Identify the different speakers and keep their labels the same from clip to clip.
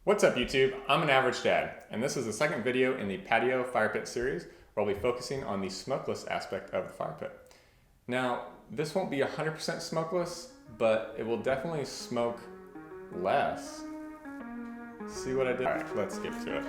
Speaker 1: What's up YouTube? I'm an average dad, and this is the second video in the patio fire pit series where I'll be focusing on the smokeless aspect of the fire pit. Now, this won't be 100% smokeless, but it will definitely smoke less. See what I did? Alright, let's get to it.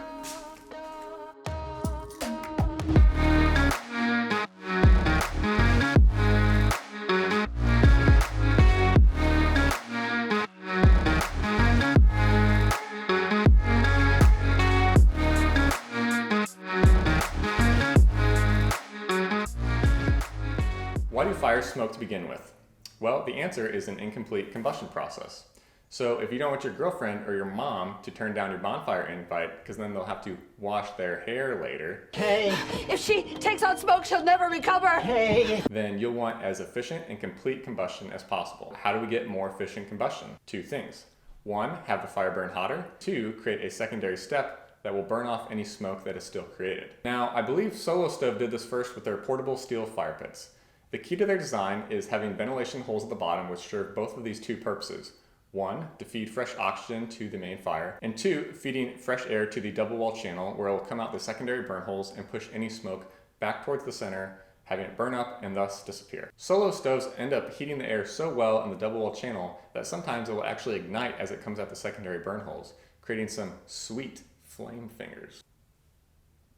Speaker 1: Why do fires smoke to begin with? Well, the answer is an incomplete combustion process. So if you don't want your girlfriend or your mom to turn down your bonfire invite, because then they'll have to wash their hair later,
Speaker 2: Hey,
Speaker 3: If she takes on smoke, she'll never recover.
Speaker 2: hey.
Speaker 1: then you'll want as efficient and complete combustion as possible. How do we get more efficient combustion? Two things. One, have the fire burn hotter. Two, create a secondary step that will burn off any smoke that is still created. Now, I believe Solo Stove did this first with their portable steel fire pits. The key to their design is having ventilation holes at the bottom which serve both of these two purposes. One, to feed fresh oxygen to the main fire, and two, feeding fresh air to the double wall channel where it will come out the secondary burn holes and push any smoke back towards the center, having it burn up and thus disappear. Solo stoves end up heating the air so well in the double wall channel that sometimes it will actually ignite as it comes out the secondary burn holes, creating some sweet flame fingers.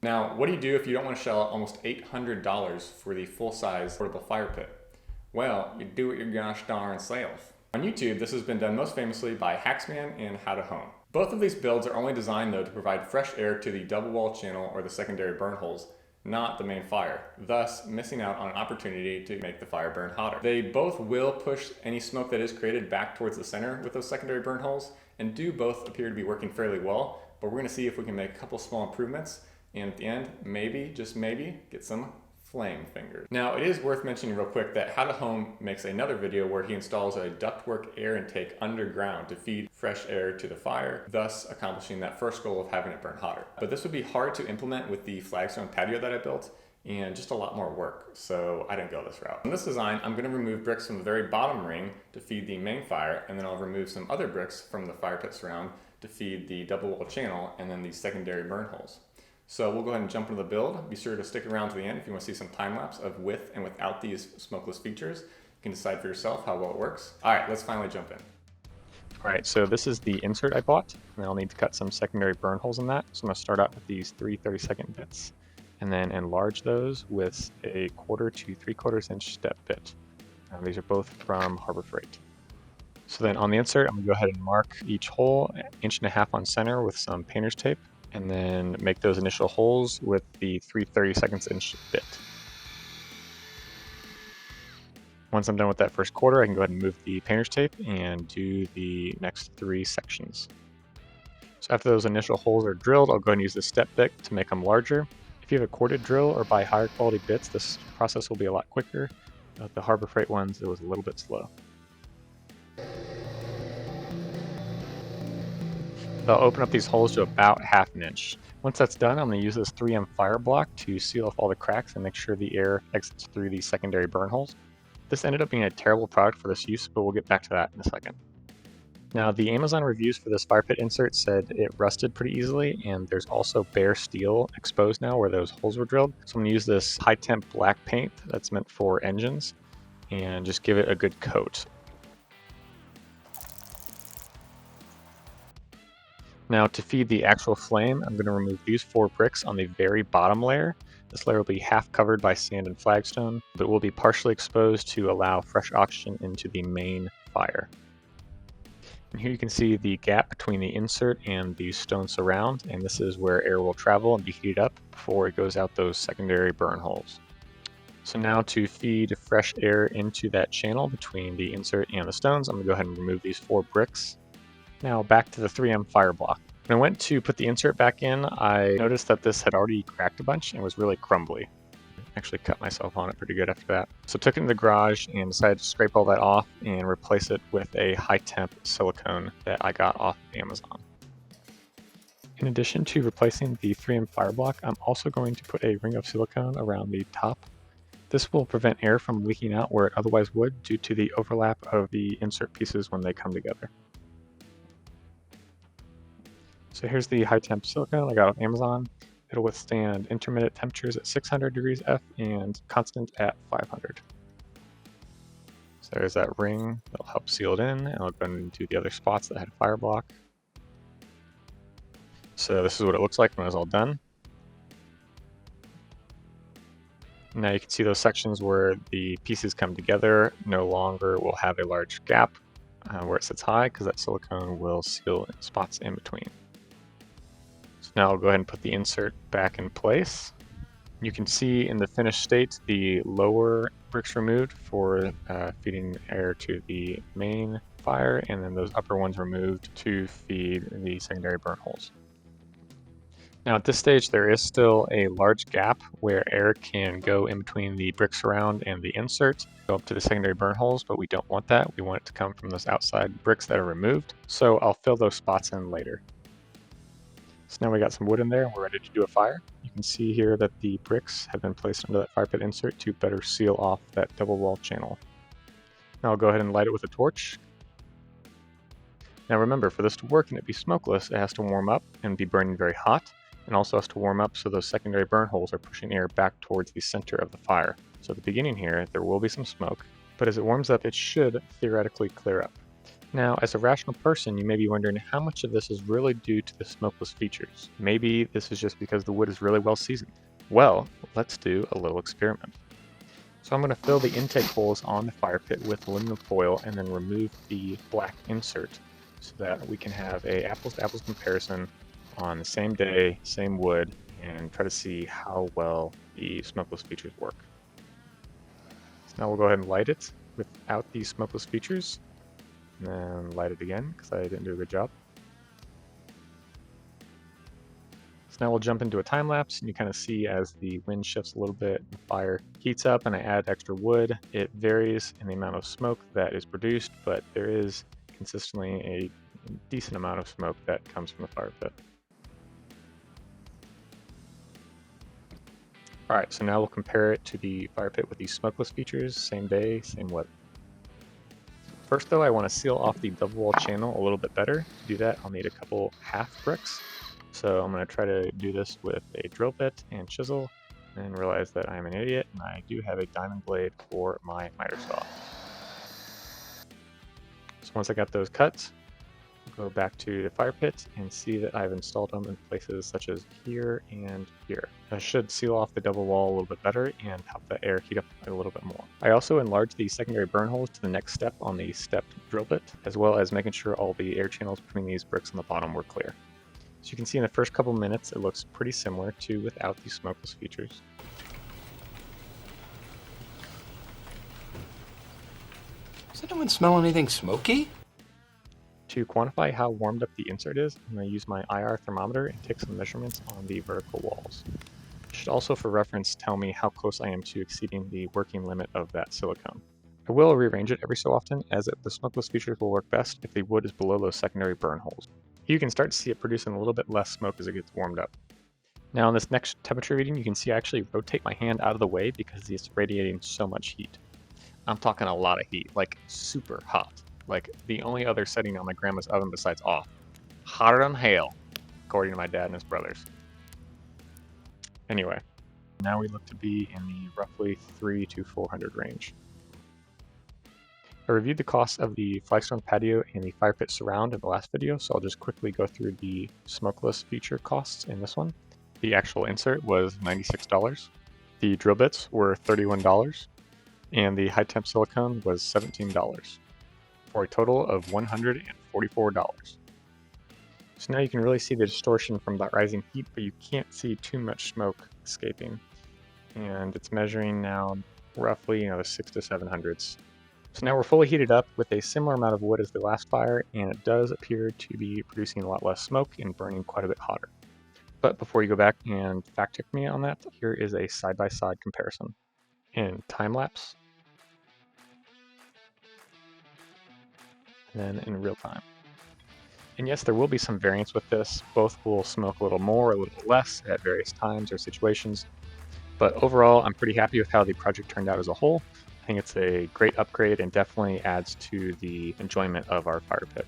Speaker 1: Now, what do you do if you don't want to shell out almost $800 for the full-size portable fire pit? Well, you do it your gosh darn self. On YouTube, this has been done most famously by Haxman and How to Home. Both of these builds are only designed though to provide fresh air to the double wall channel or the secondary burn holes, not the main fire, thus missing out on an opportunity to make the fire burn hotter. They both will push any smoke that is created back towards the center with those secondary burn holes, and do both appear to be working fairly well, but we're going to see if we can make a couple small improvements, and at the end, maybe, just maybe, get some flame fingers. Now, it is worth mentioning real quick that How to Home makes another video where he installs a ductwork air intake underground to feed fresh air to the fire, thus accomplishing that first goal of having it burn hotter. But this would be hard to implement with the flagstone patio that I built, and just a lot more work, so I didn't go this route. In this design, I'm going to remove bricks from the very bottom ring to feed the main fire, and then I'll remove some other bricks from the fire pit surround to feed the double wall channel and then the secondary burn holes. So we'll go ahead and jump into the build. Be sure to stick around to the end if you want to see some time lapse of with and without these smokeless features. You can decide for yourself how well it works. All right, let's finally jump in.
Speaker 4: All right, so this is the insert I bought, and I'll need to cut some secondary burn holes in that. So I'm gonna start out with these 3 30-second bits, and then enlarge those with a 1/4 to 3/4 inch step bit. These are both from Harbor Freight. So then on the insert, I'm gonna go ahead and mark each hole 1.5 inches on center with some painter's tape, and then make those initial holes with the 3 30-second inch bit. Once I'm done with that first 1/4, I can go ahead and move the painter's tape and do the next 3 sections. So after those initial holes are drilled, I'll go ahead and use the step bit to make them larger. If you have a corded drill or buy higher quality bits, this process will be a lot quicker. The Harbor Freight ones, it was a little bit slow. I'll open up these holes to about 1/2 inch. Once that's done, I'm going to use this 3M fire block to seal off all the cracks and make sure the air exits through the secondary burn holes. This ended up being a terrible product for this use, but we'll get back to that in a second. Now, the Amazon reviews for this fire pit insert said it rusted pretty easily, and there's also bare steel exposed now where those holes were drilled. So I'm going to use this high temp black paint that's meant for engines and just give it a good coat. Now, to feed the actual flame, I'm going to remove these 4 bricks on the very bottom layer. This layer will be half covered by sand and flagstone, but will be partially exposed to allow fresh oxygen into the main fire. And here you can see the gap between the insert and the stone surround, and this is where air will travel and be heated up before it goes out those secondary burn holes. So now to feed fresh air into that channel between the insert and the stones, I'm going to go ahead and remove these 4 bricks. Now back to the 3M fire block. When I went to put the insert back in, I noticed that this had already cracked a bunch and was really crumbly. Actually cut myself on it pretty good after that. So took it in the garage and decided to scrape all that off and replace it with a high temp silicone that I got off of Amazon. In addition to replacing the 3M fire block, I'm also going to put a ring of silicone around the top. This will prevent air from leaking out where it otherwise would due to the overlap of the insert pieces when they come together. So here's the high temp silicone I got on Amazon. It'll withstand intermittent temperatures at 600 degrees F and constant at 500. So there's that ring that'll help seal it in, and I'll go into the other spots that had fire block. So this is what it looks like when it's all done. Now you can see those sections where the pieces come together no longer will have a large gap where it sits high, because that silicone will seal spots in between. So now I'll go ahead and put the insert back in place. You can see in the finished state the lower bricks removed for feeding air to the main fire, and then those upper ones removed to feed the secondary burn holes. Now at this stage there is still a large gap where air can go in between the brick surround and the insert, go up to the secondary burn holes, but we don't want that. We want it to come from those outside bricks that are removed. So I'll fill those spots in later. So now we got some wood in there and we're ready to do a fire. You can see here that the bricks have been placed under that fire pit insert to better seal off that double wall channel. Now I'll go ahead and light it with a torch. Now remember, for this to work and it be smokeless, it has to warm up and be burning very hot, and also has to warm up so those secondary burn holes are pushing air back towards the center of the fire. So at the beginning here, there will be some smoke, but as it warms up, it should theoretically clear up. Now, as a rational person, you may be wondering how much of this is really due to the smokeless features. Maybe this is just because the wood is really well seasoned. Well, let's do a little experiment. So I'm going to fill the intake holes on the fire pit with aluminum foil and then remove the black insert so that we can have a apples to apples comparison on the same day, same wood, and try to see how well the smokeless features work. So now we'll go ahead and light it without the smokeless features, and then light it again because I didn't do a good job. So now we'll jump into a time lapse, and you kind of see as the wind shifts a little bit, the fire heats up, and I add extra wood. It varies in the amount of smoke that is produced, but there is consistently a decent amount of smoke that comes from the fire pit. Alright, so now we'll compare it to the fire pit with the smokeless features, same day, same wood. First though, I want to seal off the double wall channel a little bit better. To do that, I'll need a couple half bricks. So I'm going to try to do this with a drill bit and chisel, and realize that I'm an idiot, and I do have a diamond blade for my miter saw. So once I got those cut, go back to the fire pit and see that I've installed them in places such as here and here. That should seal off the double wall a little bit better and help the air heat up a little bit more. I also enlarged the secondary burn holes to the next step on the stepped drill bit, as well as making sure all the air channels between these bricks on the bottom were clear. So you can see in the first couple minutes it looks pretty similar to without the smokeless features.
Speaker 2: Does anyone smell anything smoky?
Speaker 4: To quantify how warmed up the insert is, I'm going to use my IR thermometer and take some measurements on the vertical walls. It should also, for reference, tell me how close I am to exceeding the working limit of that silicone. I will rearrange it every so often, as the smokeless features will work best if the wood is below those secondary burn holes. You can start to see it producing a little bit less smoke as it gets warmed up. Now in this next temperature reading, you can see I actually rotate my hand out of the way because it's radiating so much heat. I'm talking a lot of heat, like super hot. Like the only other setting on my grandma's oven besides off. Hotter than hell, according to my dad and his brothers. Anyway, now we look to be in the roughly 300 to 400 range. I reviewed the costs of the flagstone patio and the fire pit surround in the last video, so I'll just quickly go through the smokeless feature costs in this one. The actual insert was $96. The drill bits were $31, and the high temp silicone was $17. For a total of $144. So now you can really see the distortion from that rising heat, but you can't see too much smoke escaping. And it's measuring now roughly, the 600 to 700s. So now we're fully heated up with a similar amount of wood as the last fire, and it does appear to be producing a lot less smoke and burning quite a bit hotter. But before you go back and fact check me on that, here is a side-by-side comparison. In time lapse, and then in real time. And yes, there will be some variance with this. Both will smoke a little more or a little less at various times or situations. But overall, I'm pretty happy with how the project turned out as a whole. I think it's a great upgrade and definitely adds to the enjoyment of our fire pit.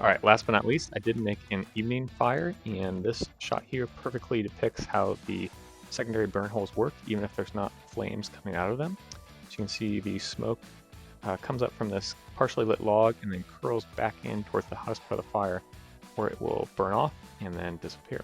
Speaker 4: Alright, last but not least, I did make an evening fire, and this shot here perfectly depicts how the secondary burn holes work, even if there's not flames coming out of them. So you can see the smoke comes up from this partially lit log and then curls back in towards the hottest part of the fire, where it will burn off and then disappear.